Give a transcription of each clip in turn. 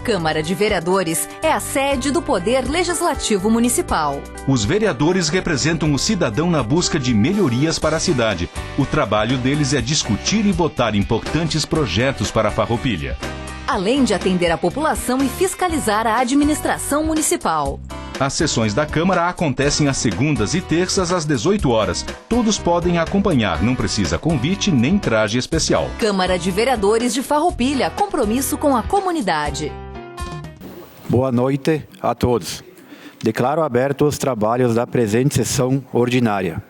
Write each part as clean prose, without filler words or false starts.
Câmara de Vereadores é a sede do Poder Legislativo Municipal. Os vereadores representam o cidadão na busca de melhorias para a cidade. O trabalho deles é discutir e votar importantes projetos para a Farroupilha, além de atender a população e fiscalizar a administração municipal. As sessões da Câmara acontecem às segundas e terças às 18 horas. Todos podem acompanhar, não precisa convite nem traje especial. Câmara de Vereadores de Farroupilha, compromisso com a comunidade. Boa noite a todos. Declaro aberto os trabalhos da presente sessão ordinária.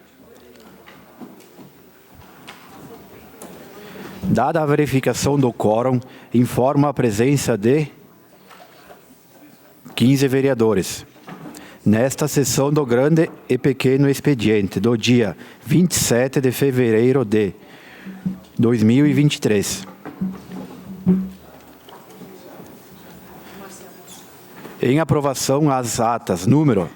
Dada a verificação do quórum, informo a presença de 15 vereadores. Nesta sessão do grande e pequeno expediente do dia 27 de fevereiro de 2023. Em aprovação às atas número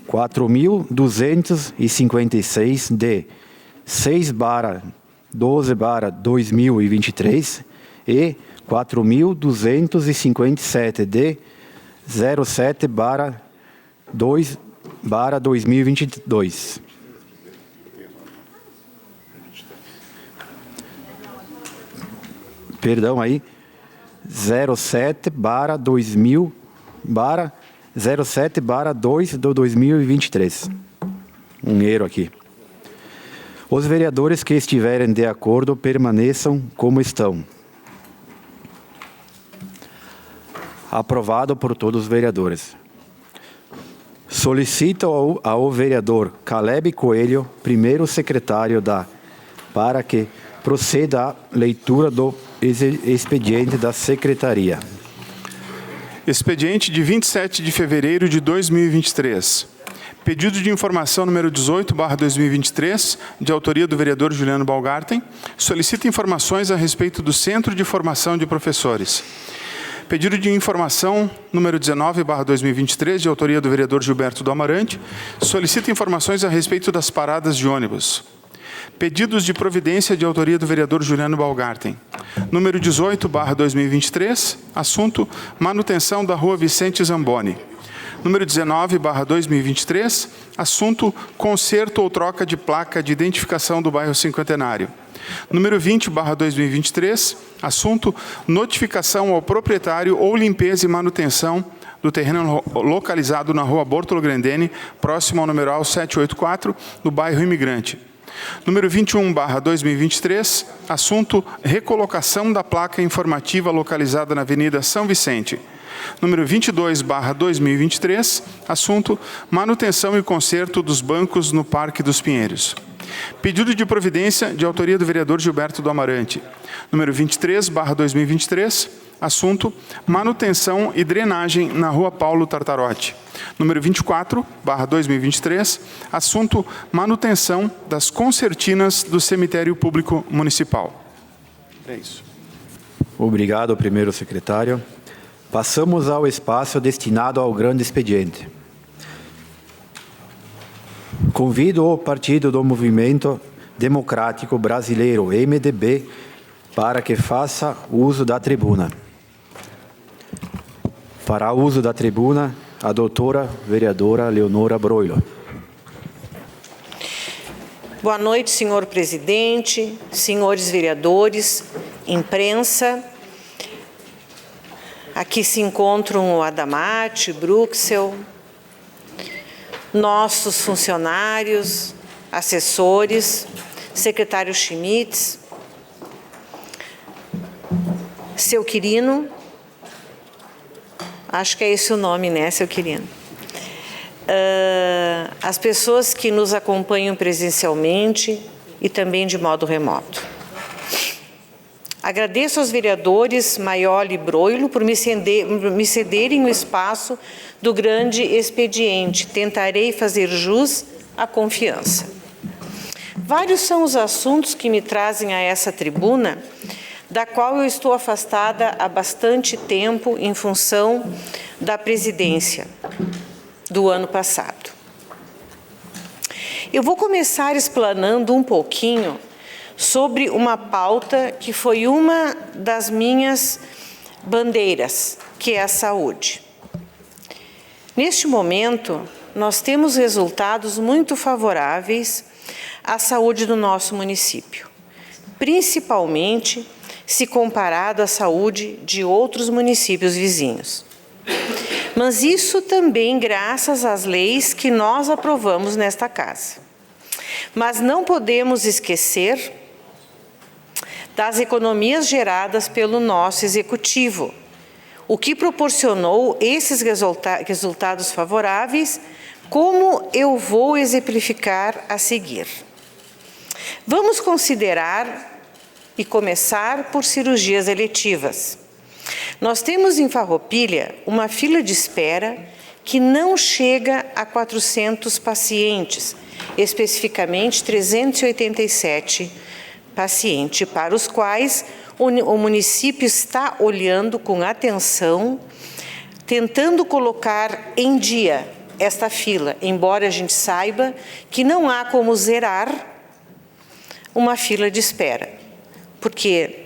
4.256 de 6/12/2023 e 4.257 de 07/2022. Perdão aí, 07/2 Um erro aqui. Os vereadores que estiverem de acordo permaneçam como estão. Aprovado por todos os vereadores. Solicito ao vereador Caleb Coelho, primeiro secretário para que proceda à leitura do expediente da secretaria. Expediente de 27 de fevereiro de 2023. Pedido de informação número 18/2023, de autoria do vereador Juliano Balgarten, solicita informações a respeito do Centro de Formação de Professores. Pedido de informação número 19/2023, de autoria do vereador Gilberto do Amarante, solicita informações a respeito das paradas de ônibus. Pedidos de providência de autoria do vereador Juliano Balgarten. Número 18/2023, assunto manutenção da rua Vicente Zamboni. Número 19/2023, assunto conserto ou troca de placa de identificação do bairro Cinquentenário. Número 20/2023, assunto notificação ao proprietário ou limpeza e manutenção do terreno localizado na rua Bortolo Grandene, próximo ao numeral 784, no bairro Imigrante. Número 21/2023, assunto recolocação da placa informativa localizada na Avenida São Vicente. Número 22/2023, assunto manutenção e conserto dos bancos no Parque dos Pinheiros. Pedido de providência de autoria do vereador Gilberto do Amarante. Número 23/2023, assunto manutenção e drenagem na rua Paulo Tartarotti. Número 24/2023, assunto manutenção das concertinas do cemitério público municipal. É isso. Obrigado, primeiro secretário. Passamos ao espaço destinado ao grande expediente. Convido o Partido do Movimento Democrático Brasileiro, MDB, para que faça uso da tribuna. Fará uso da tribuna a doutora vereadora Leonora Broilo. Boa noite, senhor presidente, senhores vereadores, imprensa. Aqui se encontram o Adamate, Bruxel, nossos funcionários, assessores, secretário Schmitz, seu Quirino, acho que é esse o nome, né, seu Quirino? As pessoas que nos acompanham presencialmente e também de modo remoto. Agradeço aos vereadores Maioli e Broilo por me cederem o espaço do grande expediente. Tentarei fazer jus à confiança. Vários são os assuntos que me trazem a essa tribuna, da qual eu estou afastada há bastante tempo em função da presidência do ano passado. Eu vou começar explanando um pouquinho sobre uma pauta que foi uma das minhas bandeiras que é a saúde. Neste momento, nós temos resultados muito favoráveis à saúde do nosso município, principalmente se comparado à saúde de outros municípios vizinhos. Mas isso também graças às leis que nós aprovamos nesta casa. Mas não podemos esquecer das economias geradas pelo nosso executivo, o que proporcionou esses resultados favoráveis, como eu vou exemplificar a seguir. Vamos considerar e começar por cirurgias eletivas. Nós temos em Farroupilha uma fila de espera que não chega a 400 pacientes, especificamente 387 pacientes, para os quais o município está olhando com atenção, tentando colocar em dia esta fila, embora a gente saiba que não há como zerar uma fila de espera, porque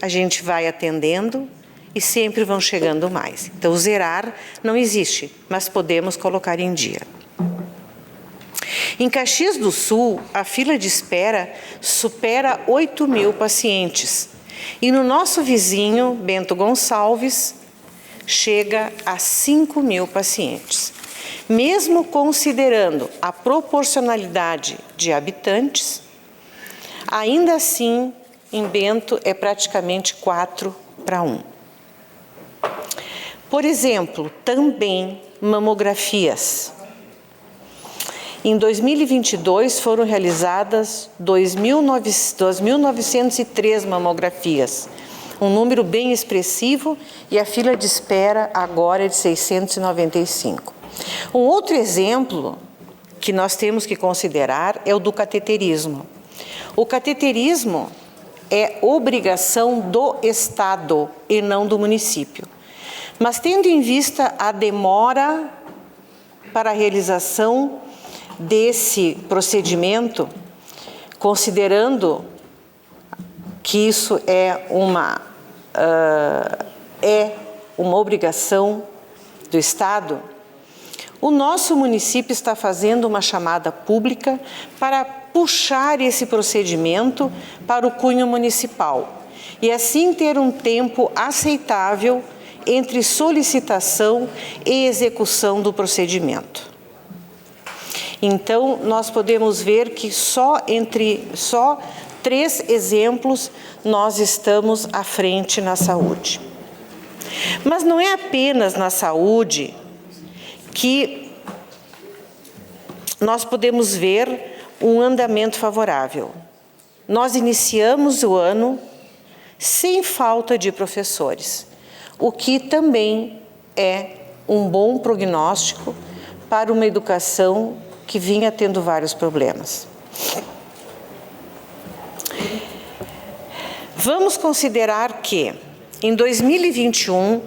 a gente vai atendendo e sempre vão chegando mais. Então, zerar não existe, mas podemos colocar em dia. Em Caxias do Sul, a fila de espera supera 8.000 pacientes. E no nosso vizinho, Bento Gonçalves, chega a 5.000 pacientes. Mesmo considerando a proporcionalidade de habitantes, ainda assim, em Bento é praticamente 4:1. Por exemplo, também mamografias. Em 2022 foram realizadas 2.903 mamografias, um número bem expressivo, e a fila de espera agora é de 695. Um outro exemplo que nós temos que considerar é o do cateterismo. O cateterismo é obrigação do Estado e não do município. Mas tendo em vista a demora para a realização desse procedimento, considerando que isso é uma obrigação do Estado, o nosso município está fazendo uma chamada pública para puxar esse procedimento para o cunho municipal e assim ter um tempo aceitável entre solicitação e execução do procedimento. Então, nós podemos ver que só 3 exemplos nós estamos à frente na saúde. Mas não é apenas na saúde que nós podemos ver um andamento favorável. Nós iniciamos o ano sem falta de professores, o que também é um bom prognóstico para uma educação que vinha tendo vários problemas. Vamos considerar que, em 2021,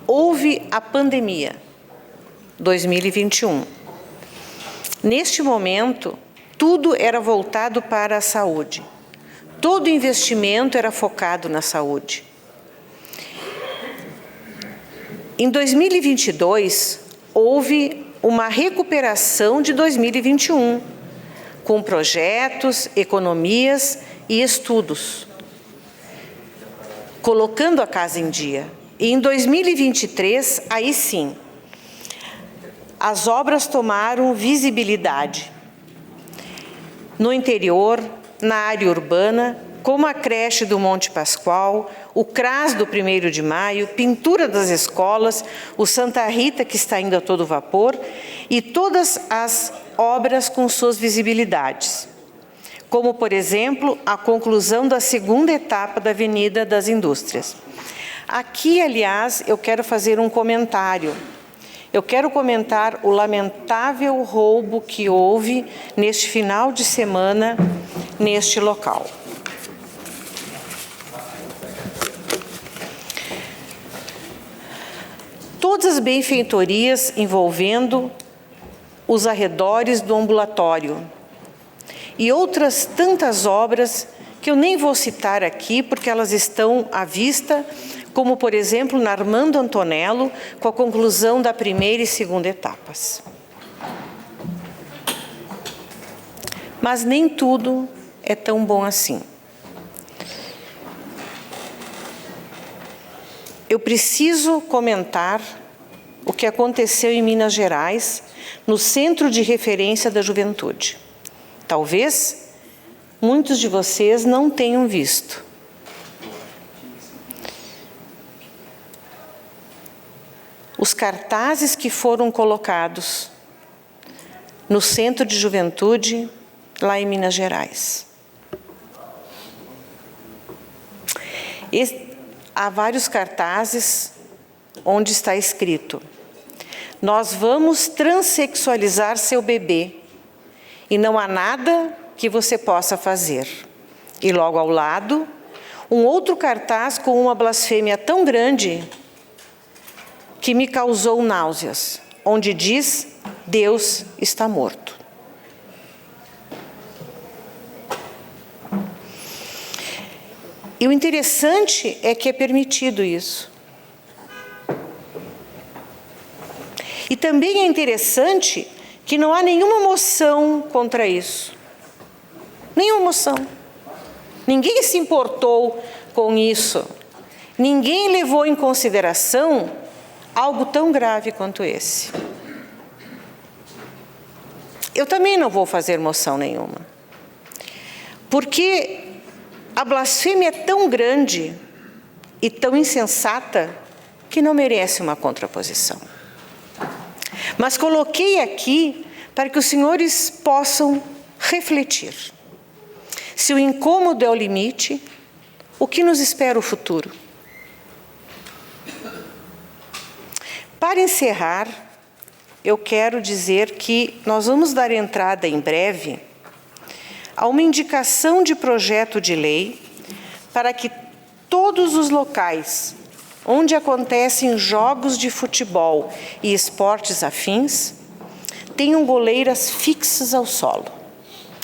houve a pandemia. 2021. Neste momento, tudo era voltado para a saúde. Todo investimento era focado na saúde. Em 2022, houve uma recuperação de 2021, com projetos, economias e estudos, colocando a casa em dia. E em 2023, aí sim, as obras tomaram visibilidade no interior, na área urbana, como a creche do Monte Pascoal, o CRAS do 1º de Maio, pintura das escolas, o Santa Rita, que está indo a todo vapor, e todas as obras com suas visibilidades, como, por exemplo, a conclusão da 2ª etapa da Avenida das Indústrias. Aqui, aliás, eu quero fazer um comentário. Eu quero comentar o lamentável roubo que houve neste final de semana neste local. Todas as benfeitorias envolvendo os arredores do ambulatório e outras tantas obras que eu nem vou citar aqui porque elas estão à vista como, por exemplo, na Armando Antonello, com a conclusão da primeira e segunda etapas. Mas nem tudo é tão bom assim. Eu preciso comentar o que aconteceu em Minas Gerais, no Centro de Referência da Juventude. Talvez muitos de vocês não tenham visto. Os cartazes que foram colocados no Centro de Juventude, lá em Minas Gerais. Há vários cartazes onde está escrito: nós vamos transexualizar seu bebê e não há nada que você possa fazer. E logo ao lado, um outro cartaz com uma blasfêmia tão grande que me causou náuseas, onde diz: Deus está morto. E o interessante é que é permitido isso. E também é interessante que não há nenhuma moção contra isso. Nenhuma moção. Ninguém se importou com isso. Ninguém levou em consideração algo tão grave quanto esse. Eu também não vou fazer moção nenhuma. Porque a blasfêmia é tão grande e tão insensata que não merece uma contraposição. Mas coloquei aqui para que os senhores possam refletir. Se o incômodo é o limite, o que nos espera o futuro? Para encerrar, eu quero dizer que nós vamos dar entrada em breve a uma indicação de projeto de lei para que todos os locais onde acontecem jogos de futebol e esportes afins tenham goleiras fixas ao solo.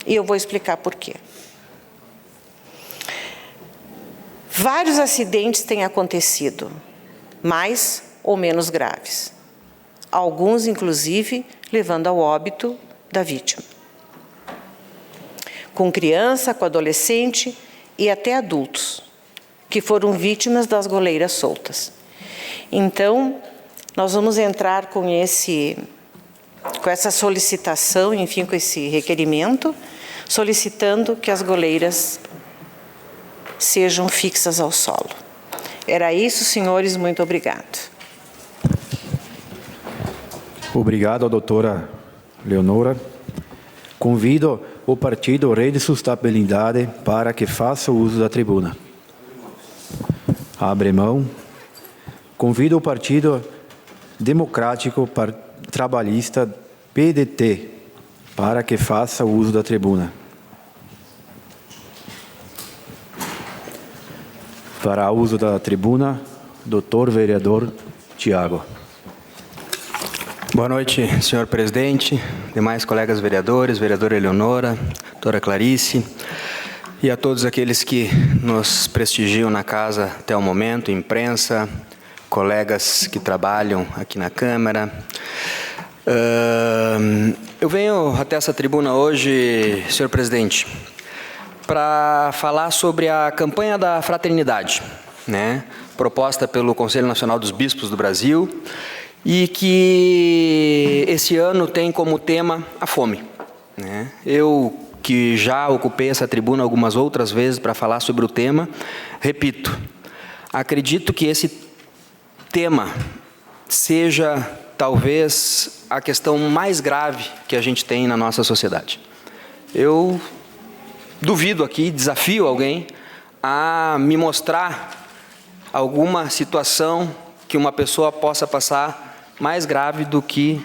E eu vou explicar por quê. Vários acidentes têm acontecido, mais ou menos graves. Alguns, inclusive, levando ao óbito da vítima. Com criança, com adolescente e até adultos, que foram vítimas das goleiras soltas. Então, nós vamos entrar com essa solicitação, enfim, com esse requerimento, solicitando que as goleiras sejam fixas ao solo. Era isso, senhores, muito obrigado. Obrigado, doutora Leonora. Convido o partido Rede Sustentabilidade para que faça o uso da tribuna. Abre mão. Convido o Partido Democrático Trabalhista, PDT, para que faça o uso da tribuna. Para uso da tribuna, doutor vereador Tiago. Boa noite, senhor presidente, demais colegas vereadores, vereadora Eleonora, doutora Clarice, e a todos aqueles que nos prestigiam na casa até o momento, imprensa, colegas que trabalham aqui na Câmara. Eu venho até essa tribuna hoje, senhor presidente, para falar sobre a campanha da fraternidade, né, proposta pelo Conselho Nacional dos Bispos do Brasil, e que esse ano tem como tema a fome, né? Eu, que já ocupei essa tribuna algumas outras vezes para falar sobre o tema, repito, acredito que esse tema seja talvez a questão mais grave que a gente tem na nossa sociedade. Eu duvido aqui, desafio alguém a me mostrar alguma situação que uma pessoa possa passar mais grave do que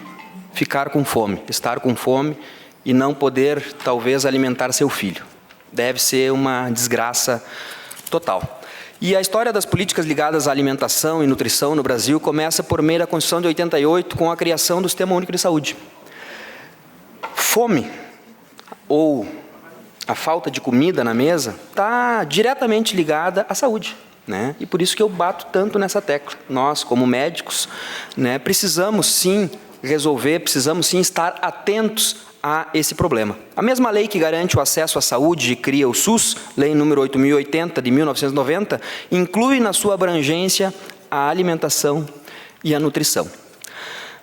ficar com fome, estar com fome e não poder, talvez, alimentar seu filho. Deve ser uma desgraça total. E a história das políticas ligadas à alimentação e nutrição no Brasil começa por meio da Constituição de 88, com a criação do Sistema Único de Saúde. Fome, ou a falta de comida na mesa, está diretamente ligada à saúde. né? E por isso que eu bato tanto nessa tecla. Nós, como médicos, né, precisamos sim resolver, precisamos sim estar atentos a esse problema. A mesma lei que garante o acesso à saúde e cria o SUS, lei número 8.080 de 1990, inclui na sua abrangência a alimentação e a nutrição.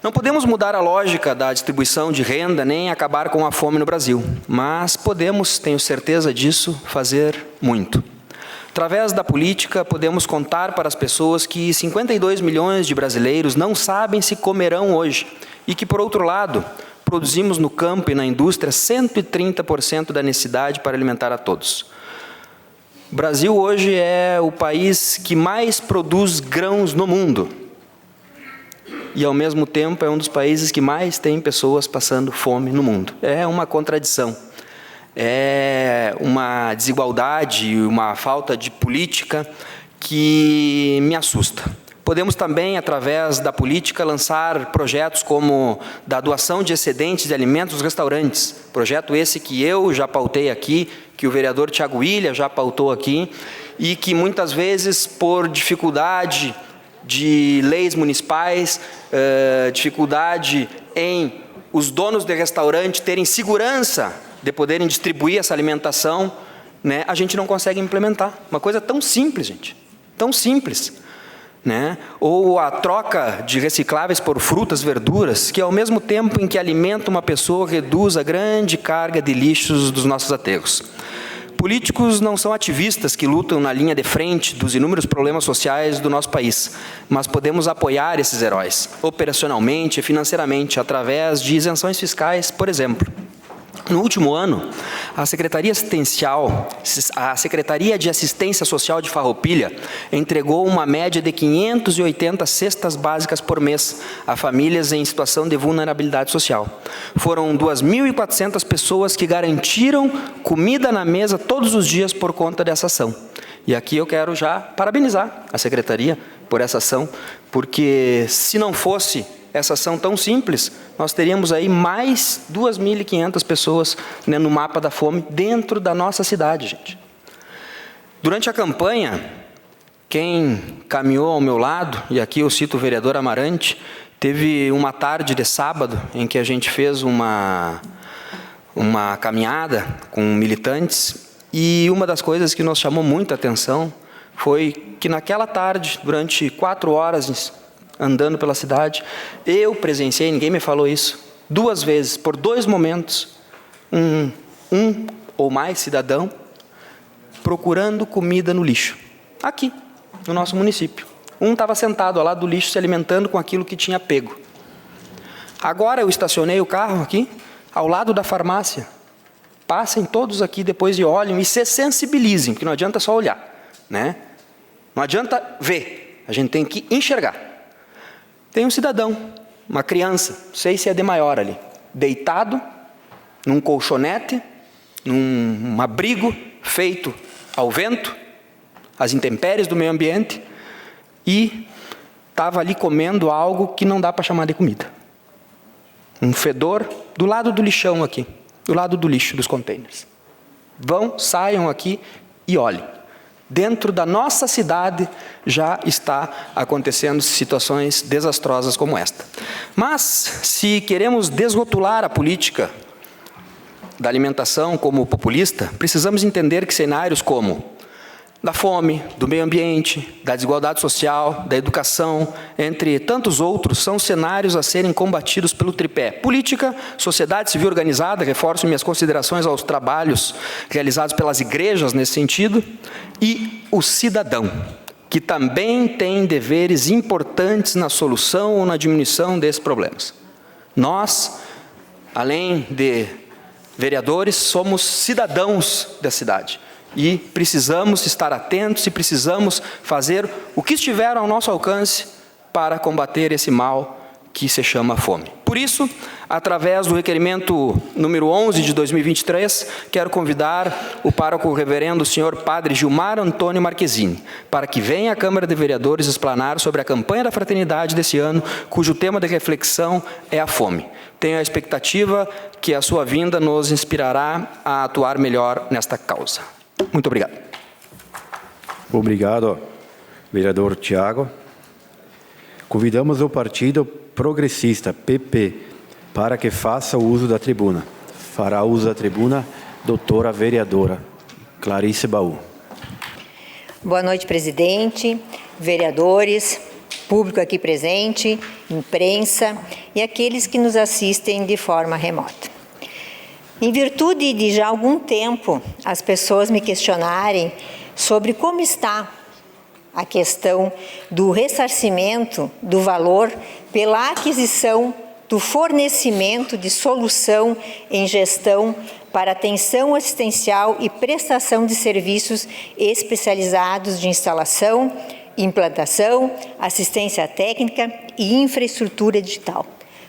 Não podemos mudar a lógica da distribuição de renda nem acabar com a fome no Brasil, mas podemos, tenho certeza disso, fazer muito. Através da política, podemos contar para as pessoas que 52 milhões de brasileiros não sabem se comerão hoje e que, por outro lado, produzimos no campo e na indústria 130% da necessidade para alimentar a todos. O Brasil hoje é o país que mais produz grãos no mundo e, ao mesmo tempo, é um dos países que mais tem pessoas passando fome no mundo. É uma contradição. É uma desigualdade, uma falta de política que me assusta. Podemos também, através da política, lançar projetos como da doação de excedentes de alimentos aos restaurantes. Projeto esse que eu já pautei aqui, que o vereador Thiago Willian já pautou aqui, e que muitas vezes, por dificuldade de leis municipais, dificuldade em os donos de restaurante terem segurança de poderem distribuir essa alimentação, né, a gente não consegue implementar. Uma coisa tão simples, gente, tão simples, né? Ou a troca de recicláveis por frutas, verduras, que ao mesmo tempo em que alimenta uma pessoa, reduz a grande carga de lixos dos nossos aterros. Políticos não são ativistas que lutam na linha de frente dos inúmeros problemas sociais do nosso país, mas podemos apoiar esses heróis, operacionalmente e financeiramente, através de isenções fiscais, por exemplo. No último ano, a Secretaria de Assistência Social de Farroupilha entregou uma média de 580 cestas básicas por mês a famílias em situação de vulnerabilidade social. Foram 2.400 pessoas que garantiram comida na mesa todos os dias por conta dessa ação. E aqui eu quero já parabenizar a Secretaria por essa ação, porque se não fosse essa ação tão simples, nós teríamos aí mais 2.500 pessoas, né, no mapa da fome dentro da nossa cidade, gente. Durante a campanha, quem caminhou ao meu lado, e aqui eu cito o vereador Amarante, teve uma tarde de sábado em que a gente fez uma caminhada com militantes, e uma das coisas que nos chamou muita atenção foi que naquela tarde, durante 4 horas, andando pela cidade, eu presenciei, ninguém me falou isso, 2 vezes, por 2 momentos, um ou mais cidadão procurando comida no lixo, aqui, no nosso município. Um estava sentado ao lado do lixo, se alimentando com aquilo que tinha pego. Agora eu estacionei o carro aqui, ao lado da farmácia. Passem todos aqui depois e olhem e se sensibilizem, porque não adianta só olhar, né? Não adianta ver, a gente tem que enxergar. Tem um cidadão, uma criança, não sei se é de maior ali, deitado num colchonete, num abrigo feito ao vento, às intempéries do meio ambiente, e estava ali comendo algo que não dá para chamar de comida. Um fedor do lado do lixão aqui, do lado do lixo dos containers. Saiam aqui e olhem. Dentro da nossa cidade já está acontecendo situações desastrosas como esta. Mas, se queremos desrotular a política da alimentação como populista, precisamos entender que cenários como da fome, do meio ambiente, da desigualdade social, da educação, entre tantos outros, são cenários a serem combatidos pelo tripé política, sociedade civil organizada, reforço minhas considerações aos trabalhos realizados pelas igrejas nesse sentido, e o cidadão, que também tem deveres importantes na solução ou na diminuição desses problemas. Nós, além de vereadores, somos cidadãos da cidade. E precisamos estar atentos e precisamos fazer o que estiver ao nosso alcance para combater esse mal que se chama fome. Por isso, através do requerimento número 11 de 2023, quero convidar o pároco reverendo senhor padre Gilmar Antônio Marquezini, para que venha à Câmara de Vereadores explanar sobre a campanha da fraternidade desse ano, cujo tema de reflexão é a fome. Tenho a expectativa que a sua vinda nos inspirará a atuar melhor nesta causa. Muito obrigado. Obrigado. vereador Tiago. Convidamos o Partido Progressista, PP, para que faça o uso da tribuna. Fará uso da tribuna doutora vereadora Clarice Baú. Boa noite, presidente, vereadores, público aqui presente, imprensa e aqueles que nos assistem de forma remota. Em virtude de já algum tempo as pessoas me questionarem sobre como está a questão do ressarcimento do valor pela aquisição do fornecimento de solução em gestão para atenção assistencial e prestação de serviços especializados de instalação, implantação, assistência técnica e infraestrutura digital.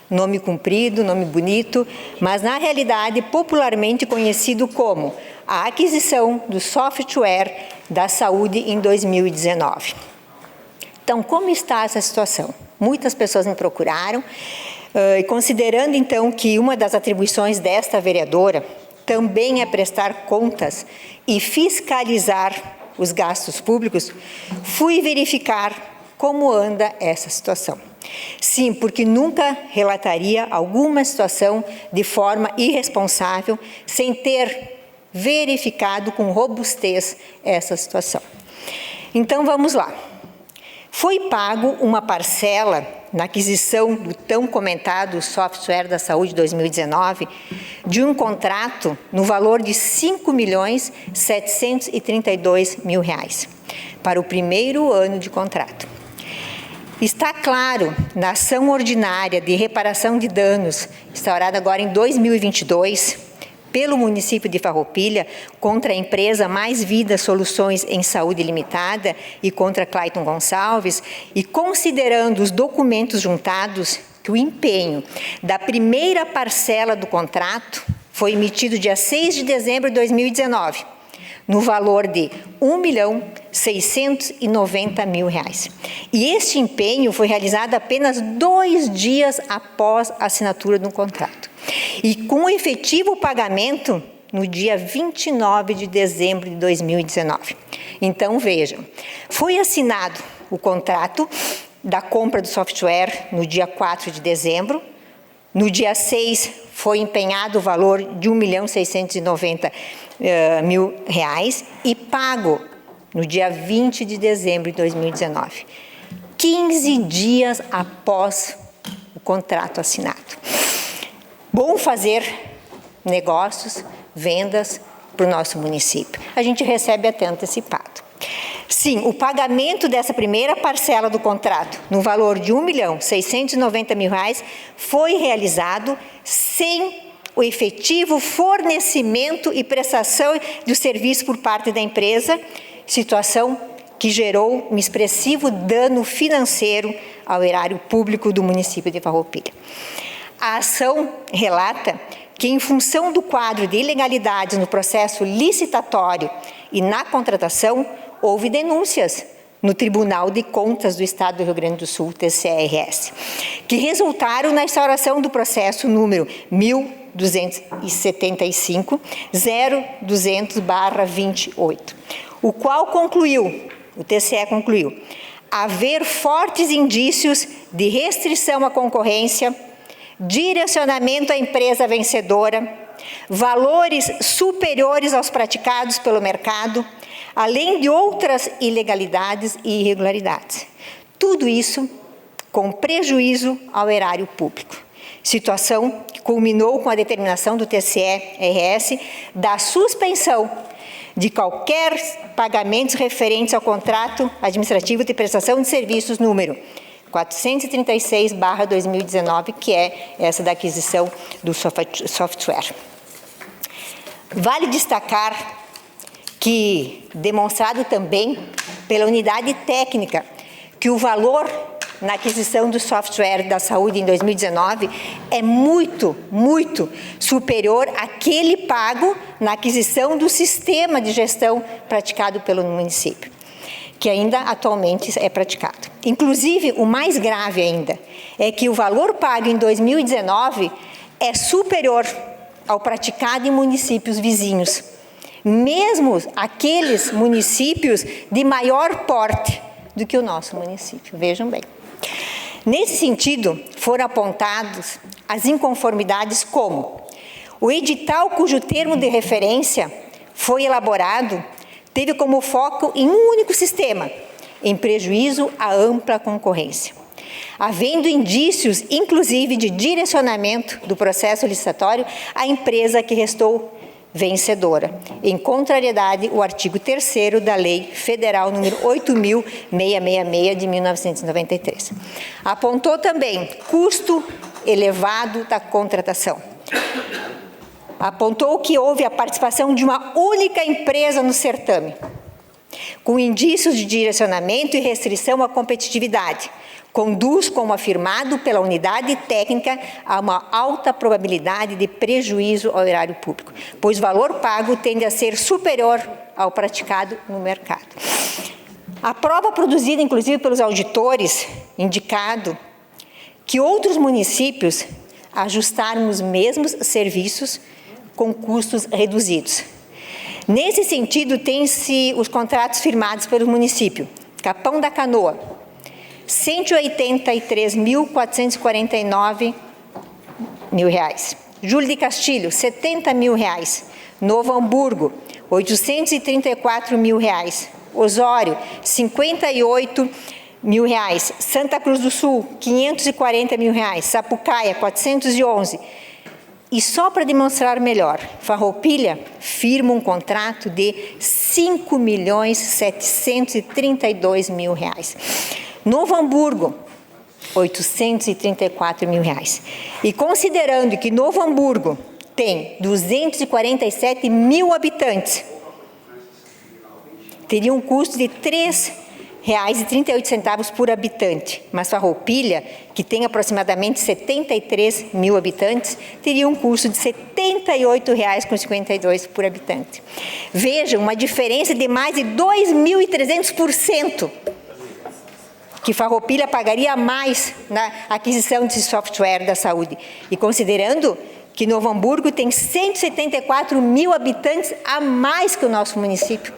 Nome comprido, nome bonito, mas na realidade popularmente conhecido como a aquisição do software da saúde em 2019. Então, como está essa situação? Muitas pessoas me procuraram, e considerando então que uma das atribuições desta vereadora também é prestar contas e fiscalizar os gastos públicos, fui verificar como anda essa situação. Sim, porque nunca relataria alguma situação de forma irresponsável sem ter verificado com robustez essa situação. Então, vamos lá. Foi pago uma parcela na aquisição do tão comentado software da saúde 2019 de um contrato no valor de R$ 5.732.000 para o primeiro ano de contrato. Está claro na ação ordinária de reparação de danos, instaurada agora em 2022, pelo município de Farroupilha, contra a empresa Mais Vida Soluções em Saúde Limitada e contra Clayton Gonçalves, e considerando os documentos juntados, que o empenho da primeira parcela do contrato foi emitido dia 6 de dezembro de 2019, no valor de R$ 1.690.000. E este empenho foi realizado apenas 2 dias após a assinatura do contrato. E com efetivo pagamento no dia 29 de dezembro de 2019. Então, vejam, foi assinado o contrato da compra do software no dia 4 de dezembro, no dia 6 foi empenhado o valor de R$ 1.690.000 e pago no dia 20 de dezembro de 2019, 15 dias após o contrato assinado. Bom fazer negócios, vendas para o nosso município. A gente recebe até antecipado. Sim, o pagamento dessa primeira parcela do contrato, no valor de R$ 1.690.000, foi realizado sem o efetivo fornecimento e prestação do serviço por parte da empresa, situação que gerou um expressivo dano financeiro ao erário público do município de Farroupilha. A ação relata que, em função do quadro de ilegalidades no processo licitatório e na contratação, houve denúncias no Tribunal de Contas do Estado do Rio Grande do Sul, TCRS, que resultaram na instauração do processo número 1275-0200/28, o qual concluiu, o TCE concluiu, haver fortes indícios de restrição à concorrência, direcionamento à empresa vencedora, valores superiores aos praticados pelo mercado, além de outras ilegalidades e irregularidades. Tudo isso com prejuízo ao erário público. Situação que culminou com a determinação do TCE-RS da suspensão de qualquer pagamentos referentes ao contrato administrativo de prestação de serviços número 436/2019, que é essa da aquisição do software. Vale destacar que, demonstrado também pela unidade técnica, que o valor na aquisição do software da saúde em 2019 é muito, muito superior àquele pago na aquisição do sistema de gestão praticado pelo município, que ainda atualmente é praticado. Inclusive, o mais grave ainda é que o valor pago em 2019 é superior ao praticado em municípios vizinhos, mesmo aqueles municípios de maior porte, do que o nosso município. Vejam bem. Nesse sentido, foram apontadas as inconformidades como o edital cujo termo de referência foi elaborado teve como foco em um único sistema, em prejuízo à ampla concorrência, havendo indícios, inclusive, de direcionamento do processo licitatório à empresa que restou vencedora, em contrariedade ao artigo 3º da Lei Federal número 8.666 de 1993. Apontou também custo elevado da contratação. Apontou que houve a participação de uma única empresa no certame, com indícios de direcionamento e restrição à competitividade, conduz, como afirmado pela unidade técnica, a uma alta probabilidade de prejuízo ao erário público, pois o valor pago tende a ser superior ao praticado no mercado. A prova produzida, inclusive, pelos auditores, indicado que outros municípios ajustaram os mesmos serviços com custos reduzidos. Nesse sentido, tem-se os contratos firmados pelo município. Capão da Canoa, R$ 183.449 mil. Júlio de Castilho, R$ 70 mil. Novo Hamburgo, R$ 834 mil. Osório, R$ 58 mil. Santa Cruz do Sul, R$ 540 mil. Sapucaia, R$ 411. E só para demonstrar melhor, Farroupilha firma um contrato de R$ 5.732 mil. Novo Hamburgo, R$ 834 mil. E considerando que Novo Hamburgo tem 247 mil habitantes, teria um custo de R$ 3,38 por habitante, mas Farroupilha, que tem aproximadamente 73 mil habitantes, teria um custo de R$ 78,52 por habitante. Vejam, uma diferença de mais de 2.300%. Que Farroupilha pagaria mais na aquisição de software da saúde. E considerando que Novo Hamburgo tem 174 mil habitantes a mais que o nosso município.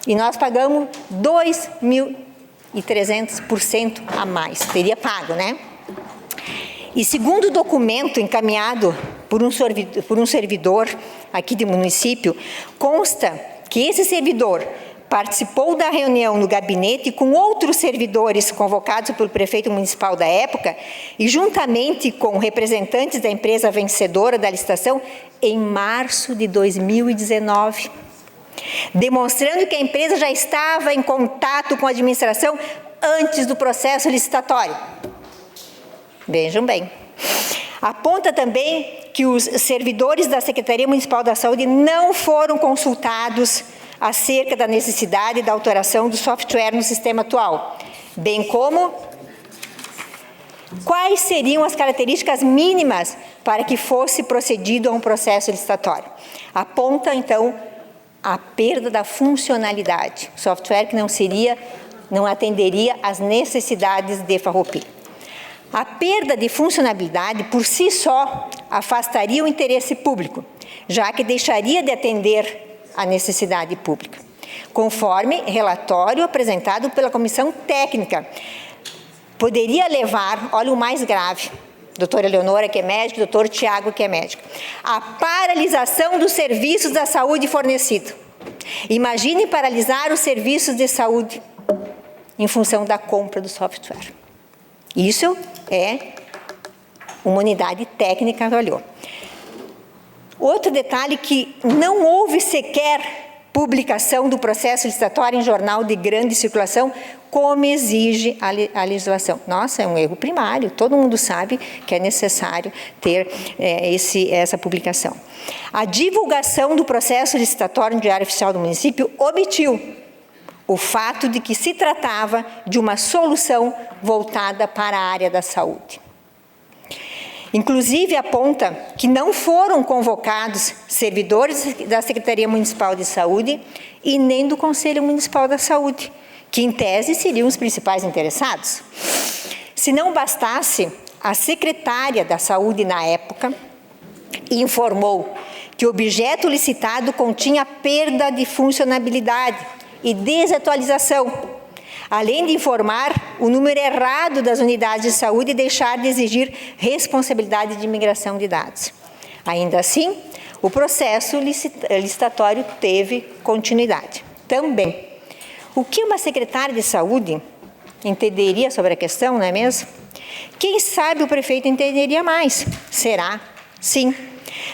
E nós pagamos 2.300% a mais. Teria pago, né? E segundo o documento encaminhado por um servidor aqui do município, consta que esse servidor participou da reunião no gabinete com outros servidores convocados pelo prefeito municipal da época e juntamente com representantes da empresa vencedora da licitação em março de 2019, demonstrando que a empresa já estava em contato com a administração antes do processo licitatório. Vejam bem. Aponta também que os servidores da Secretaria Municipal da Saúde não foram consultados acerca da necessidade da alteração do software no sistema atual, bem como quais seriam as características mínimas para que fosse procedido a um processo licitatório. Aponta, então, a perda da funcionalidade, software que não atenderia às necessidades de Farroupilha. A perda de funcionalidade, por si só, afastaria o interesse público, já que deixaria de atender a necessidade pública, conforme relatório apresentado pela comissão técnica. Poderia levar, olha o mais grave, doutora Eleonora, que é médica, doutor Tiago, que é médico, a paralisação dos serviços da saúde fornecidos. Imagine paralisar os serviços de saúde em função da compra do software. Isso uma unidade técnica avaliou. Outro detalhe que não houve sequer publicação do processo licitatório em jornal de grande circulação, como exige a legislação. Nossa, é um erro primário, todo mundo sabe que é necessário ter essa publicação. A divulgação do processo licitatório no Diário Oficial do município omitiu o fato de que se tratava de uma solução voltada para a área da saúde. Inclusive, aponta que não foram convocados servidores da Secretaria Municipal de Saúde e nem do Conselho Municipal da Saúde, que, em tese, seriam os principais interessados. Se não bastasse, a secretária da Saúde, na época, informou que o objeto licitado continha perda de funcionalidade e desatualização, além de informar o número errado das unidades de saúde e deixar de exigir responsabilidade de migração de dados. Ainda assim, o processo licitatório teve continuidade. Também, o que uma secretária de saúde entenderia sobre a questão, não é mesmo? Quem sabe o prefeito entenderia mais. Será? Sim.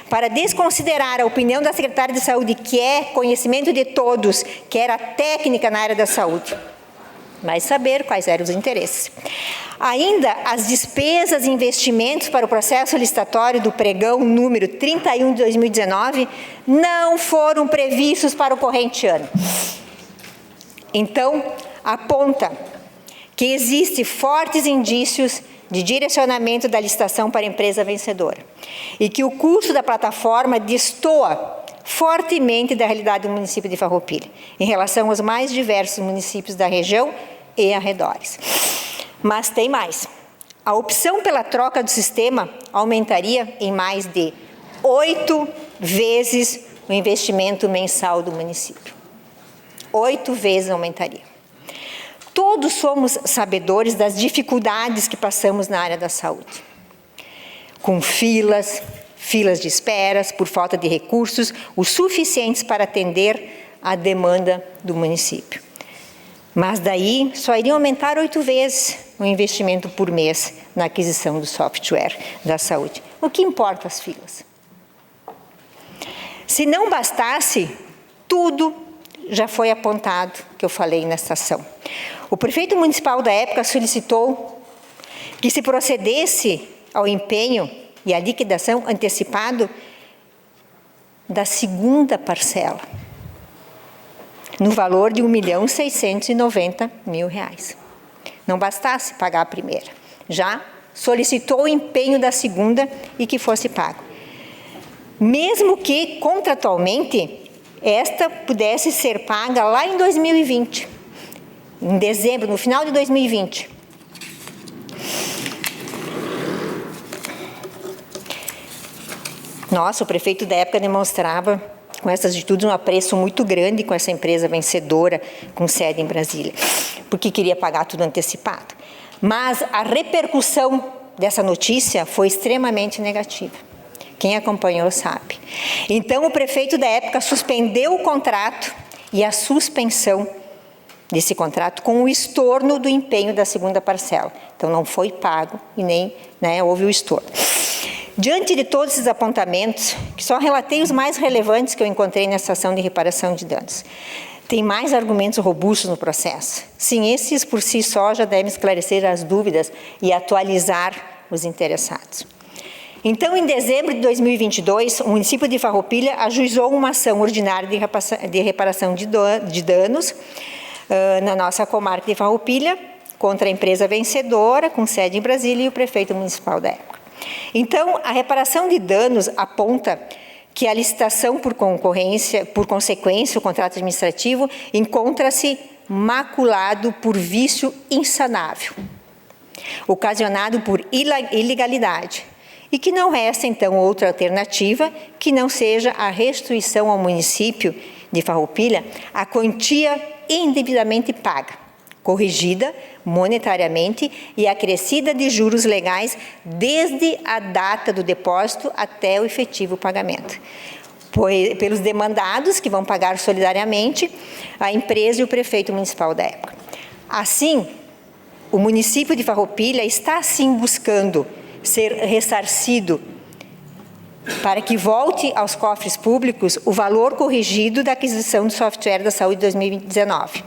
Para desconsiderar a opinião da secretária de saúde, que é conhecimento de todos, que era técnica na área da saúde, mas saber quais eram os interesses. Ainda as despesas e investimentos para o processo licitatório do pregão número 31 de 2019 não foram previstos para o corrente ano. Então, aponta que existem fortes indícios de direcionamento da licitação para a empresa vencedora e que o custo da plataforma destoa fortemente da realidade do município de Farroupilha, em relação aos mais diversos municípios da região e arredores. Mas tem mais. A opção pela troca do sistema aumentaria em mais de 8 vezes o investimento mensal do município. 8 vezes aumentaria. Todos somos sabedores das dificuldades que passamos na área da saúde. Com filas de esperas, por falta de recursos, os suficientes para atender a demanda do município. Mas daí só iriam aumentar 8 vezes o investimento por mês na aquisição do software da saúde. O que importa as filas? Se não bastasse, tudo já foi apontado, que eu falei nesta ação. O prefeito municipal da época solicitou que se procedesse ao empenho e à liquidação antecipado da segunda parcela, no valor de R$ 1.690.000. Não bastasse pagar a primeira, já solicitou o empenho da segunda e que fosse pago. Mesmo que, contratualmente, esta pudesse ser paga lá em 2020, em dezembro, no final de 2020. Nossa, o prefeito da época demonstrava, com essas atitudes, um apreço muito grande com essa empresa vencedora, com sede em Brasília, porque queria pagar tudo antecipado. Mas a repercussão dessa notícia foi extremamente negativa. Quem acompanhou sabe. Então, o prefeito da época suspendeu o contrato e a suspensão desse contrato com o estorno do empenho da segunda parcela. Então, não foi pago e nem houve o estorno. Diante de todos esses apontamentos, que só relatei os mais relevantes que eu encontrei nessa ação de reparação de danos, tem mais argumentos robustos no processo. Sim, esses por si só já devem esclarecer as dúvidas e atualizar os interessados. Então, em dezembro de 2022, o município de Farroupilha ajuizou uma ação ordinária de reparação de danos na nossa comarca de Farroupilha, contra a empresa vencedora, com sede em Brasília, e o prefeito municipal da época. Então, a reparação de danos aponta que a licitação por consequência, o contrato administrativo, encontra-se maculado por vício insanável, ocasionado por ilegalidade, e que não resta, então, outra alternativa que não seja a restituição ao município de Farroupilha a quantia indevidamente paga, corrigida monetariamente e acrescida de juros legais desde a data do depósito até o efetivo pagamento, pelos demandados, que vão pagar solidariamente a empresa e o prefeito municipal da época. Assim, o município de Farroupilha está, sim, buscando ser ressarcido para que volte aos cofres públicos o valor corrigido da aquisição do software da saúde de 2019.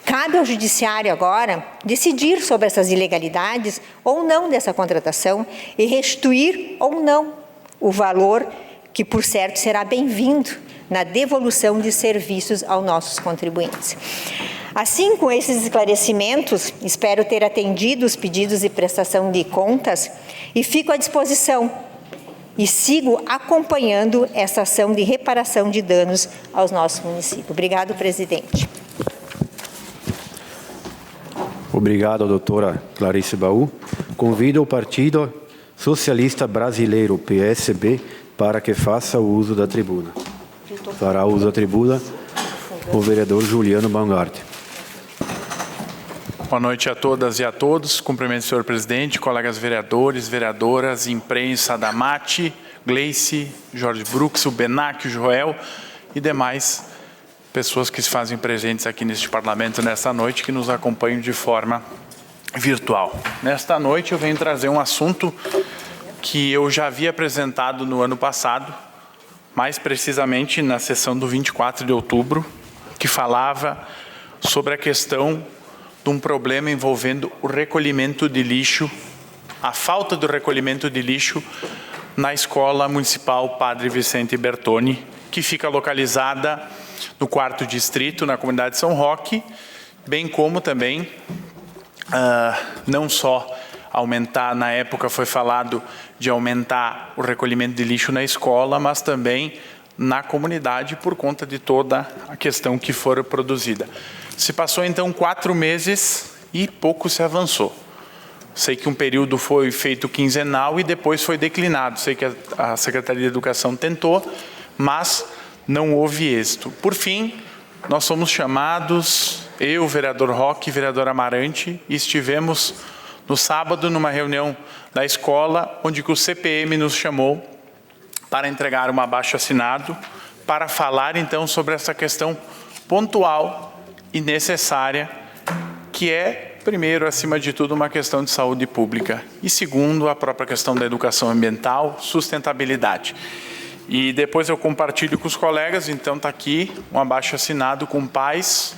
Cabe ao judiciário agora decidir sobre essas ilegalidades ou não dessa contratação e restituir ou não o valor que, por certo, será bem-vindo na devolução de serviços aos nossos contribuintes. Assim, com esses esclarecimentos, espero ter atendido os pedidos de prestação de contas e fico à disposição e sigo acompanhando essa ação de reparação de danos aos nossos municípios. Obrigado, presidente. Obrigado, doutora Clarice Baú. Convido o Partido Socialista Brasileiro, PSB, para que faça o uso da tribuna. Fará uso da tribuna o vereador Juliano Baumgarten. Boa noite a todas e a todos. Cumprimento o senhor presidente, colegas vereadores, vereadoras, imprensa da MAT, Gleice, Jorge Brux, o Benac, o Joel e demais pessoas que se fazem presentes aqui neste parlamento nesta noite, que nos acompanham de forma virtual. Nesta noite eu venho trazer um assunto que eu já havia apresentado no ano passado, mais precisamente na sessão do 24 de outubro, que falava sobre a questão de um problema envolvendo o recolhimento de lixo, a falta do recolhimento de lixo na Escola Municipal Padre Vicente Bertoni, que fica localizada no 4º Distrito, na comunidade de São Roque, bem como também, não só aumentar, na época foi falado de aumentar o recolhimento de lixo na escola, mas também na comunidade por conta de toda a questão que for produzida. Se passou então 4 meses e pouco se avançou. Sei que um período foi feito quinzenal e depois foi declinado. Sei que a Secretaria de Educação tentou, mas não houve êxito. Por fim, nós fomos chamados, eu, vereador Roque e vereador Amarante, e estivemos no sábado numa reunião da escola, onde o CPM nos chamou para entregar um abaixo-assinado, para falar então sobre essa questão pontual e necessária, que é, primeiro, acima de tudo, uma questão de saúde pública e, segundo, a própria questão da educação ambiental, sustentabilidade. E depois eu compartilho com os colegas, então está aqui um abaixo-assinado com pais,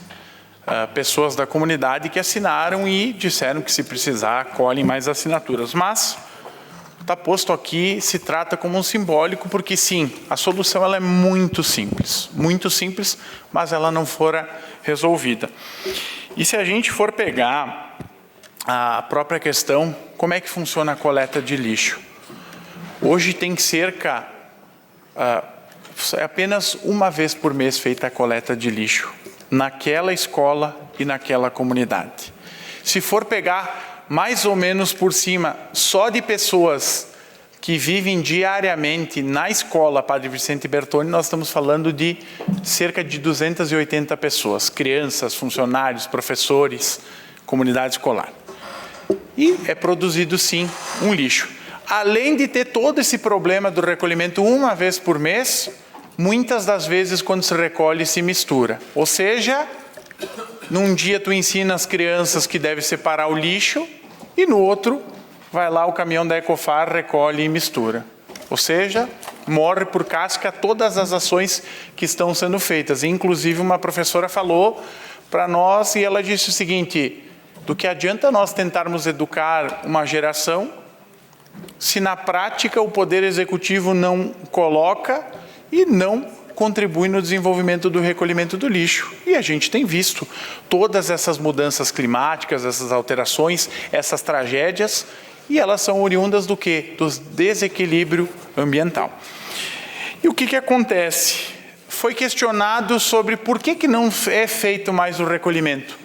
pessoas da comunidade que assinaram e disseram que, se precisar, colhem mais assinaturas. Mas está posto aqui, se trata como um simbólico, porque sim, a solução ela é muito simples, mas ela não fora resolvida. E se a gente for pegar a própria questão, como é que funciona a coleta de lixo? Hoje tem cerca, apenas uma vez por mês feita a coleta de lixo, naquela escola e naquela comunidade. Se for pegar mais ou menos por cima, só de pessoas que vivem diariamente na escola Padre Vicente Bertoni, nós estamos falando de cerca de 280 pessoas, crianças, funcionários, professores, comunidade escolar. E é produzido, sim, um lixo. Além de ter todo esse problema do recolhimento uma vez por mês, muitas das vezes quando se recolhe se mistura. Ou seja, num dia tu ensina as crianças que devem separar o lixo e no outro vai lá o caminhão da Ecofar, recolhe e mistura. Ou seja, morre por casca todas as ações que estão sendo feitas. Inclusive uma professora falou para nós e ela disse o seguinte: do que adianta nós tentarmos educar uma geração se na prática o Poder Executivo não coloca e não contribui no desenvolvimento do recolhimento do lixo. E a gente tem visto todas essas mudanças climáticas, essas alterações, essas tragédias, e elas são oriundas do quê? Do desequilíbrio ambiental. E o que acontece? Foi questionado sobre por que não é feito mais o recolhimento.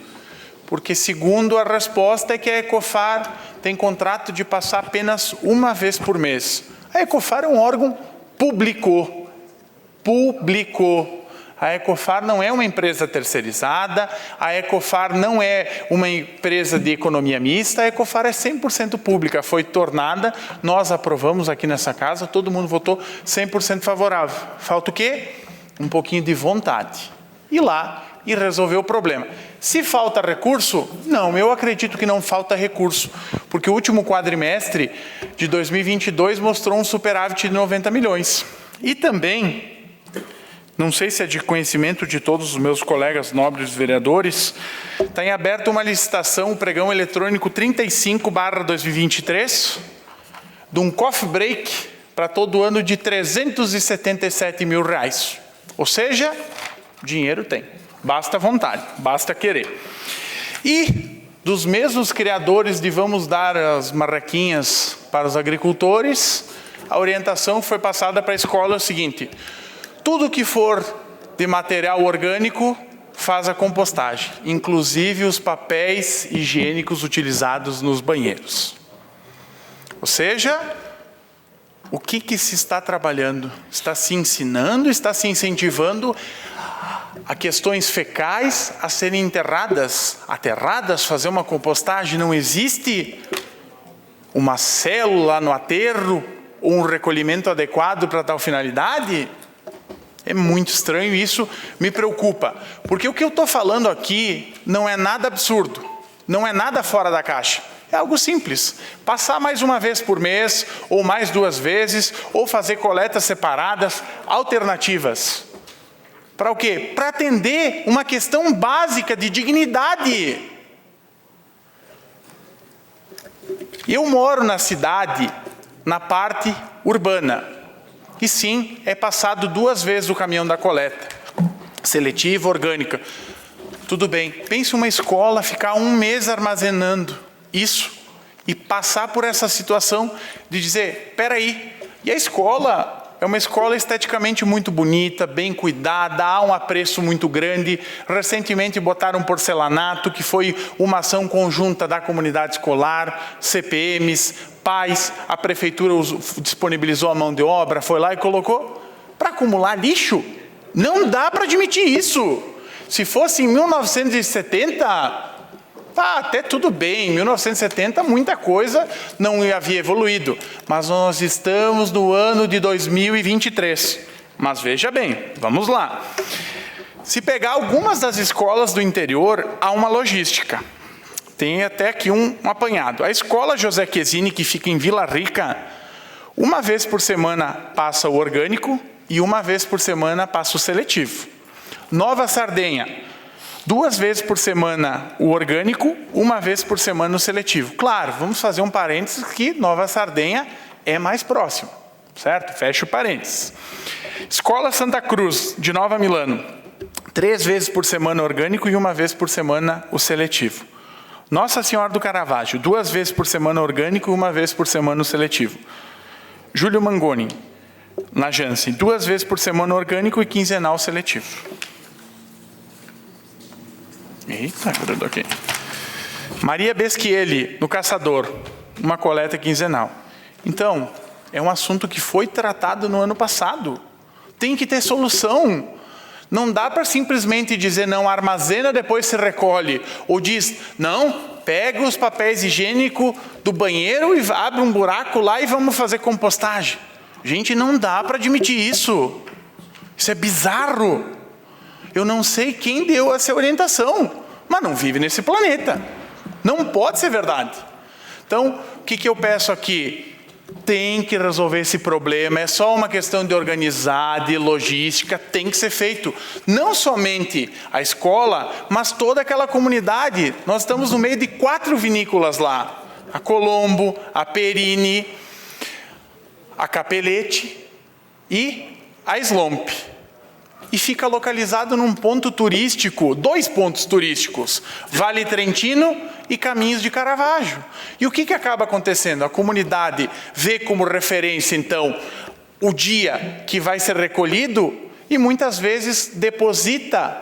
Porque, segundo a resposta, é que a Ecofar tem contrato de passar apenas uma vez por mês. A Ecofar é um órgão público. A Ecofar não é uma empresa terceirizada, a Ecofar não é uma empresa de economia mista, a Ecofar é 100% pública, foi tornada, nós aprovamos aqui nessa casa, todo mundo votou 100% favorável. Falta o quê? Um pouquinho de vontade. Ir lá e resolver o problema. Se falta recurso? Não, eu acredito que não falta recurso, porque o último quadrimestre de 2022 mostrou um superávit de 90 milhões. E também, não sei se é de conhecimento de todos os meus colegas nobres vereadores, está em aberto uma licitação, o pregão eletrônico 35/2023, de um coffee break para todo ano de R$377 mil. Ou seja, dinheiro tem, basta vontade, basta querer. E dos mesmos criadores de vamos dar as marrequinhas para os agricultores, a orientação foi passada para a escola o seguinte: tudo que for de material orgânico, faz a compostagem, inclusive os papéis higiênicos utilizados nos banheiros. Ou seja, o que se está trabalhando? Está se ensinando, está se incentivando a questões fecais a serem aterradas, fazer uma compostagem. Não existe uma célula no aterro ou um recolhimento adequado para tal finalidade? É muito estranho, isso me preocupa. Porque o que eu estou falando aqui não é nada absurdo, não é nada fora da caixa. É algo simples. Passar mais uma vez por mês, ou mais 2 vezes, ou fazer coletas separadas, alternativas. Para o quê? Para atender uma questão básica de dignidade. Eu moro na cidade, na parte urbana. E sim, é passado 2 vezes o caminhão da coleta. Seletiva, orgânica. Tudo bem. Pense uma escola ficar 1 mês armazenando isso e passar por essa situação de dizer, espera aí, e a escola é uma escola esteticamente muito bonita, bem cuidada, há um apreço muito grande. Recentemente botaram porcelanato, que foi uma ação conjunta da comunidade escolar, CPMs, pais, a prefeitura disponibilizou a mão de obra, foi lá e colocou. Para acumular lixo, não dá para admitir isso. Se fosse em 1970... até tudo bem, em 1970 muita coisa não havia evoluído, mas nós estamos no ano de 2023. Mas veja bem, vamos lá. Se pegar algumas das escolas do interior, há uma logística. Tem até aqui um apanhado. A escola José Quesini, que fica em Vila Rica, 1 vez por semana passa o orgânico e 1 vez por semana passa o seletivo. Nova Sardenha, 2 vezes por semana o orgânico, 1 vez por semana o seletivo. Claro, vamos fazer um parênteses que Nova Sardenha é mais próximo, certo? Fecha o parênteses. Escola Santa Cruz, de Nova Milano, 3 vezes por semana o orgânico e 1 vez por semana o seletivo. Nossa Senhora do Caravaggio, 2 vezes por semana o orgânico e 1 vez por semana o seletivo. Júlio Mangoni, na Janssen, 2 vezes por semana o orgânico e quinzenal o seletivo. Eita, grudou aqui. Maria Beschielli, no Caçador, uma coleta quinzenal. Então, é um assunto que foi tratado no ano passado. Tem que ter solução. Não dá para simplesmente dizer, não, armazena, depois se recolhe. Ou diz, não, pega os papéis higiênicos do banheiro e abre um buraco lá e vamos fazer compostagem. Gente, não dá para admitir isso. Isso é bizarro. Eu não sei quem deu essa orientação, mas não vive nesse planeta. Não pode ser verdade. Então, o que eu peço aqui? Tem que resolver esse problema, é só uma questão de organizar, de logística, tem que ser feito. Não somente a escola, mas toda aquela comunidade. Nós estamos no meio de 4 vinícolas lá. A Colombo, a Perini, a Capelete e a Slomp. E fica localizado num ponto turístico, 2 pontos turísticos, Vale Trentino e Caminhos de Caravaggio. E o que acaba acontecendo? A comunidade vê como referência, então, o dia que vai ser recolhido e muitas vezes deposita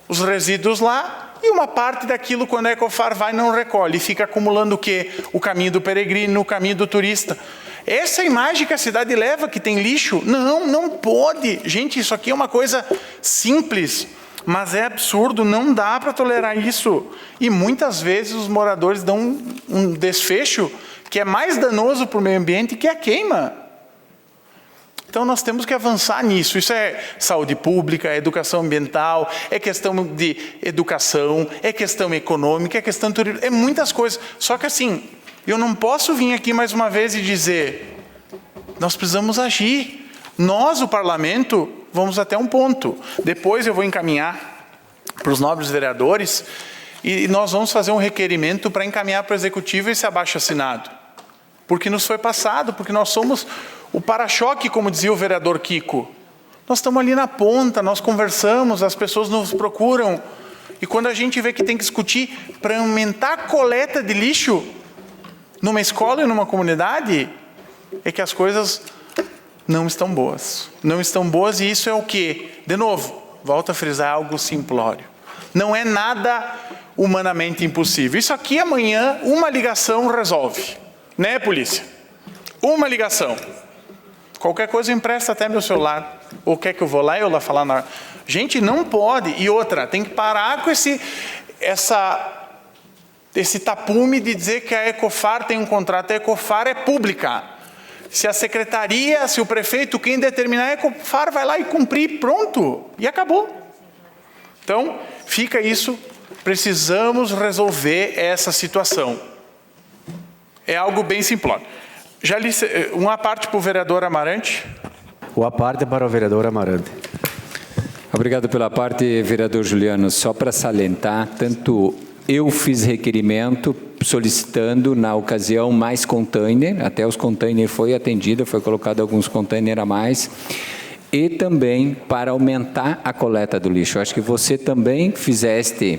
os resíduos lá e uma parte daquilo, quando a Ecofar vai, não recolhe. E fica acumulando o quê? O caminho do peregrino, o caminho do turista. Essa imagem que a cidade leva, que tem lixo, não pode. Gente, isso aqui é uma coisa simples, mas é absurdo, não dá para tolerar isso. E muitas vezes os moradores dão um desfecho que é mais danoso para o meio ambiente que a queima. Então nós temos que avançar nisso. Isso é saúde pública, é educação ambiental, é questão de educação, é questão econômica, é questão turística, é muitas coisas. Só que assim, eu não posso vir aqui mais uma vez e dizer, nós precisamos agir. Nós, o parlamento, vamos até um ponto. Depois eu vou encaminhar para os nobres vereadores e nós vamos fazer um requerimento para encaminhar para o executivo esse abaixo-assinado. Porque nos foi passado, porque nós somos o para-choque, como dizia o vereador Kiko. Nós estamos ali na ponta, nós conversamos, as pessoas nos procuram. E quando a gente vê que tem que discutir para aumentar a coleta de lixo numa escola e numa comunidade, é que as coisas não estão boas. Não estão boas e isso é o quê? De novo, volto a frisar algo simplório. Não é nada humanamente impossível. Isso aqui amanhã, uma ligação resolve. Né, polícia? Uma ligação. Qualquer coisa empresta até meu celular. Ou quer que eu vou lá e eu lá falar na... Gente, não pode. E outra, tem que parar com esse tapume de dizer que a Ecofar tem um contrato. A Ecofar é pública. Se a secretaria, se o prefeito, quem determinar, a Ecofar vai lá e cumprir, pronto. E acabou. Então, fica isso. Precisamos resolver essa situação. É algo bem simplório. Já li uma parte para o vereador Amarante. Uma parte para o vereador Amarante. Obrigado pela parte, vereador Juliano. Só para salientar, tanto eu fiz requerimento solicitando, na ocasião, mais container, até os containers foi atendido, foi colocado alguns containers a mais, e também para aumentar a coleta do lixo. Eu acho que você também fizeste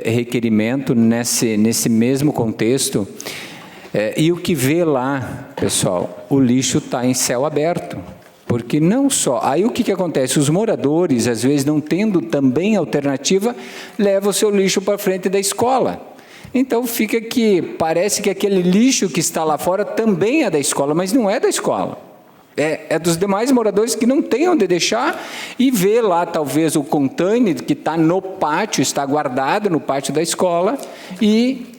requerimento nesse mesmo contexto, e o que vê lá, pessoal, o lixo está em céu aberto. Porque não só... Aí o que acontece? Os moradores, às vezes, não tendo também alternativa, levam o seu lixo para frente da escola. Então, fica que... Parece que aquele lixo que está lá fora também é da escola, mas não é da escola. É dos demais moradores que não têm onde deixar e vê lá, talvez, o container que está no pátio, está guardado no pátio da escola e...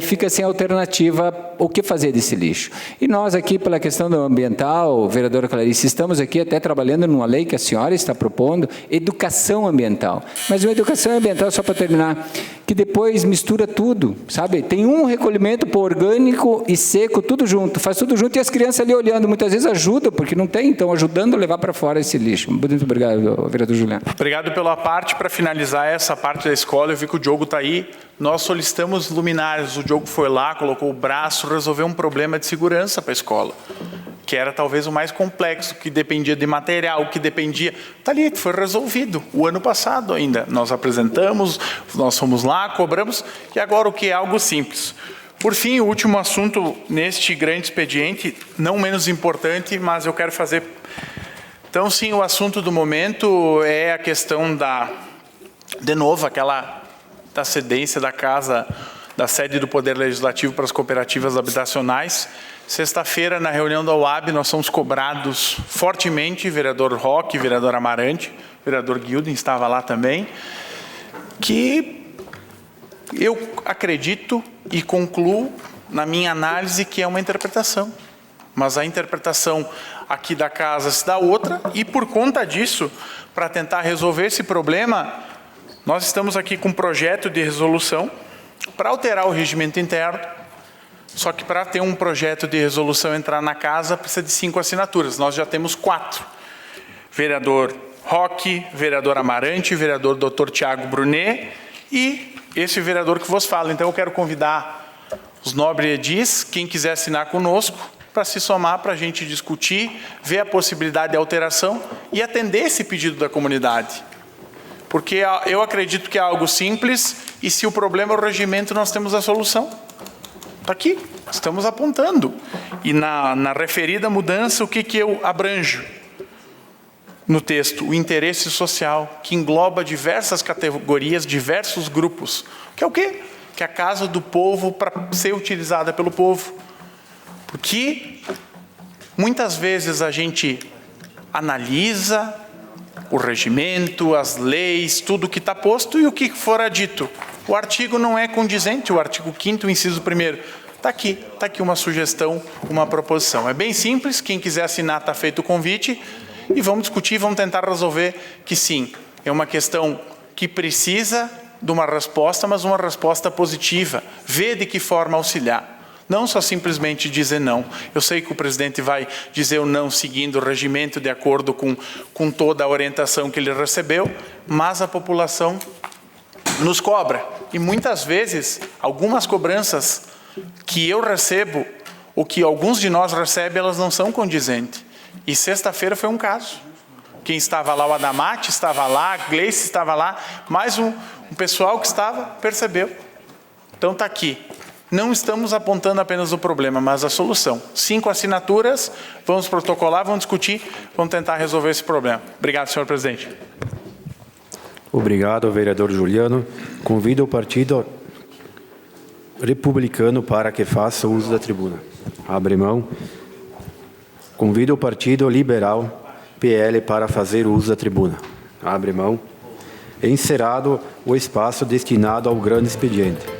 fica sem alternativa o que fazer desse lixo. E nós aqui, pela questão do ambiental, vereadora Clarice, estamos aqui até trabalhando numa lei que a senhora está propondo, educação ambiental. Mas uma educação ambiental, só para terminar, que depois mistura tudo, sabe? Tem um recolhimento por orgânico e seco, tudo junto, faz tudo junto e as crianças ali olhando, muitas vezes ajudam, porque não tem, então ajudando a levar para fora esse lixo. Muito obrigado, vereador Juliano. Obrigado pela parte. Para finalizar essa parte da escola, eu vi que o Diogo está aí. Nós solicitamos luminárias, o Diogo foi lá, colocou o braço, resolveu um problema de segurança para a escola, que era talvez o mais complexo, que dependia de material, que dependia... Está ali, foi resolvido, o ano passado ainda. Nós apresentamos, nós fomos lá, cobramos, e agora o que é algo simples. Por fim, o último assunto neste grande expediente, não menos importante, mas eu quero fazer... Então, sim, o assunto do momento é a questão de novo, aquela... da cedência da casa, da sede do Poder Legislativo para as cooperativas habitacionais. Sexta-feira, na reunião da UAB, nós somos cobrados fortemente, vereador Roque, vereador Amarante, vereador Guilden estava lá também, que eu acredito e concluo, na minha análise, que é uma interpretação. Mas a interpretação aqui da casa se dá outra, e por conta disso, para tentar resolver esse problema, nós estamos aqui com um projeto de resolução para alterar o regimento interno, só que para ter um projeto de resolução entrar na casa, precisa de 5 assinaturas. Nós já temos 4. Vereador Roque, vereador Amarante, vereador Dr. Tiago Brunet e esse vereador que vos fala. Então eu quero convidar os nobres edis, quem quiser assinar conosco, para se somar, para a gente discutir, ver a possibilidade de alteração e atender esse pedido da comunidade. Porque eu acredito que é algo simples e se o problema é o regimento, nós temos a solução. Está aqui, estamos apontando. E na referida mudança, o que eu abranjo no texto? O interesse social, que engloba diversas categorias, diversos grupos. Que é o quê? Que é a casa do povo para ser utilizada pelo povo. Porque muitas vezes a gente analisa o regimento, as leis, tudo que está posto e o que fora dito. O artigo não é condizente, o artigo 5º, inciso 1º. Está aqui uma sugestão, uma proposição. É bem simples, quem quiser assinar está feito o convite e vamos discutir, vamos tentar resolver que sim, é uma questão que precisa de uma resposta, mas uma resposta positiva. Ver de que forma auxiliar. Não só simplesmente dizer não. Eu sei que o presidente vai dizer o não seguindo o regimento de acordo com toda a orientação que ele recebeu, mas a população nos cobra. E muitas vezes, algumas cobranças que eu recebo, ou que alguns de nós recebem, elas não são condizentes. E sexta-feira foi um caso. Quem estava lá, o Adamate estava lá, a Gleice estava lá, mais um pessoal que estava, percebeu. Então está aqui. Não estamos apontando apenas o problema, mas a solução. 5 assinaturas, vamos protocolar, vamos discutir, vamos tentar resolver esse problema. Obrigado, senhor presidente. Obrigado, vereador Juliano. Convido o Partido Republicano para que faça uso da tribuna. Abre mão. Convido o Partido Liberal, PL, para fazer uso da tribuna. abre mão, encerrado o espaço destinado ao grande expediente.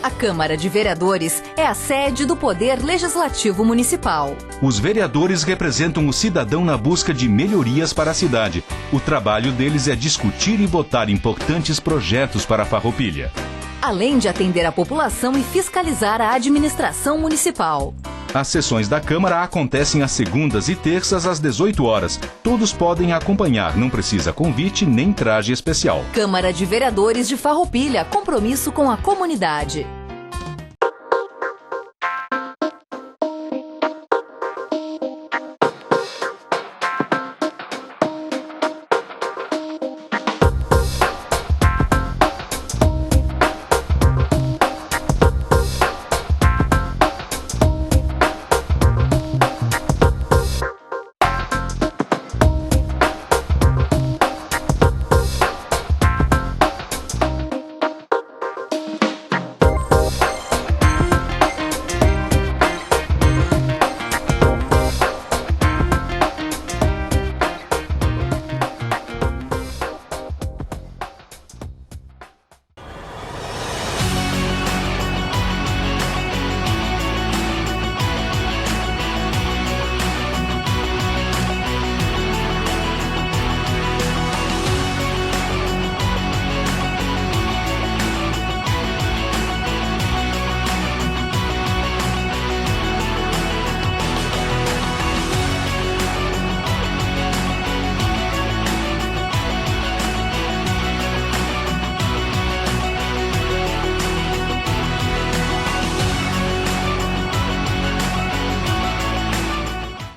A Câmara de Vereadores é a sede do Poder Legislativo Municipal. Os vereadores representam o cidadão na busca de melhorias para a cidade. O trabalho deles é discutir e votar importantes projetos para a Farroupilha. Além de atender a população e fiscalizar a administração municipal. As sessões da Câmara acontecem às segundas e terças às 18 horas. Todos podem acompanhar, não precisa convite nem traje especial. Câmara de Vereadores de Farroupilha, compromisso com a comunidade.